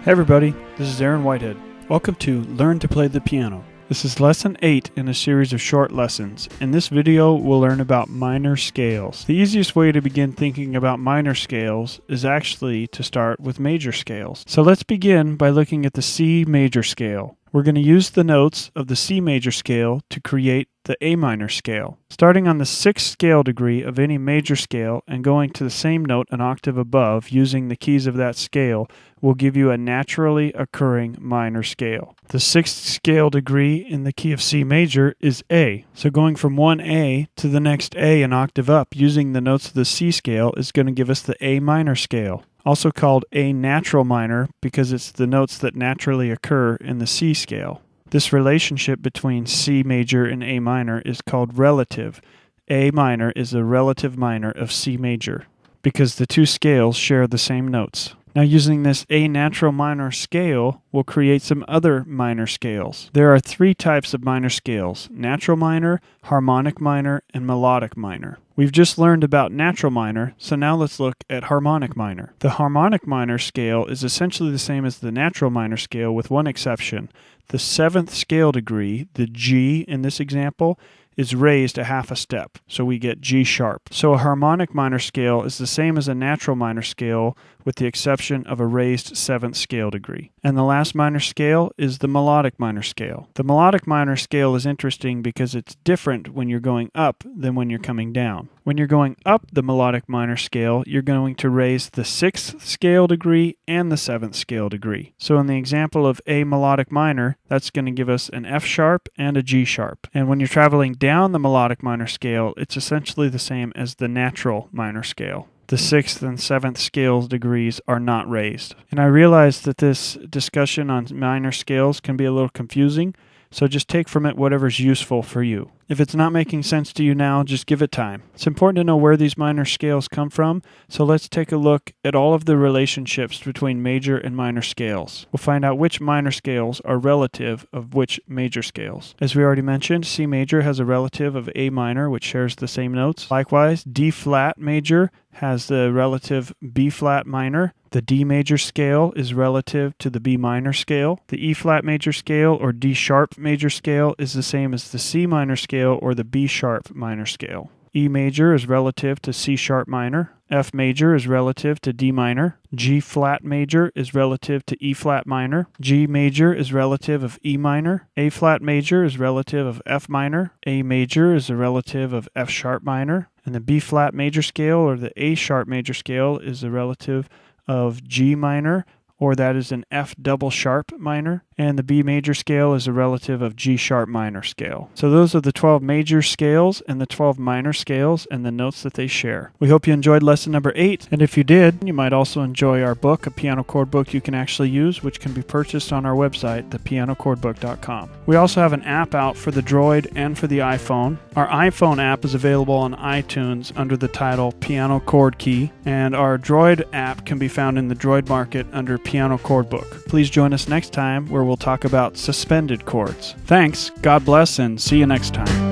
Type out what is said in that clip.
Hey everybody, this is Aaron Whitehead. Welcome to Learn to Play the Piano. This is lesson 8 in a series of short lessons. In this video, we'll learn about minor scales. The easiest way to begin thinking about minor scales is actually to start with major scales. So let's begin by looking at the C major scale. We're going to use the notes of the C major scale to create the A minor scale. Starting on the 6th scale degree of any major scale and going to the same note an octave above using the keys of that scale will give you a naturally occurring minor scale. The 6th scale degree in the key of C major is A. So going from one A to the next A an octave up using the notes of the C scale is going to give us the A minor scale. Also called A natural minor because it's the notes that naturally occur in the C scale. This relationship between C major and A minor is called relative. A minor is a relative minor of C major because the two scales share the same notes. Now using this A natural minor scale, we'll create some other minor scales. There are 3 types of minor scales: natural minor, harmonic minor, and melodic minor. We've just learned about natural minor, so now let's look at harmonic minor. The harmonic minor scale is essentially the same as the natural minor scale with one exception. The 7th scale degree, the G in this example, is raised a half a step, so we get G sharp. So a harmonic minor scale is the same as a natural minor scale with the exception of a raised 7th scale degree. And the last minor scale is the melodic minor scale. The melodic minor scale is interesting because it's different when you're going up than when you're coming down. When you're going up the melodic minor scale, you're going to raise the 6th scale degree and the 7th scale degree. So in the example of A melodic minor, that's going to give us an F sharp and a G sharp. And when you're traveling down the melodic minor scale, it's essentially the same as the natural minor scale. The 6th and 7th scale degrees are not raised. And I realize that this discussion on minor scales can be a little confusing, so just take from it whatever's useful for you. If it's not making sense to you now, just give it time. It's important to know where these minor scales come from, so let's take a look at all of the relationships between major and minor scales. We'll find out which minor scales are relative of which major scales. As we already mentioned, C major has a relative of A minor, which shares the same notes. Likewise, D flat major has the relative B flat minor. The D major scale is relative to the B minor scale. The E flat major scale or D sharp major scale is the same as the C minor scale or the B sharp minor scale. E major is relative to C sharp minor. F major is relative to D minor. G flat major is relative to E flat minor. G major is relative of E minor. A flat major is relative of F minor. A major is a relative of F sharp minor. And the B flat major scale or the A sharp major scale is a relative of G minor, or that is an F double sharp minor, and the B major scale is a relative of G sharp minor scale. So those are the 12 major scales and the 12 minor scales and the notes that they share. We hope you enjoyed lesson number 8, and if you did, you might also enjoy our book, a piano chord book you can actually use, which can be purchased on our website, thepianochordbook.com. We also have an app out for the Droid and for the iPhone. Our iPhone app is available on iTunes under the title Piano Chord Key, and our Droid app can be found in the Droid Market under Piano Chord Book. Please join us next time where we'll talk about suspended chords. Thanks, God bless, and see you next time.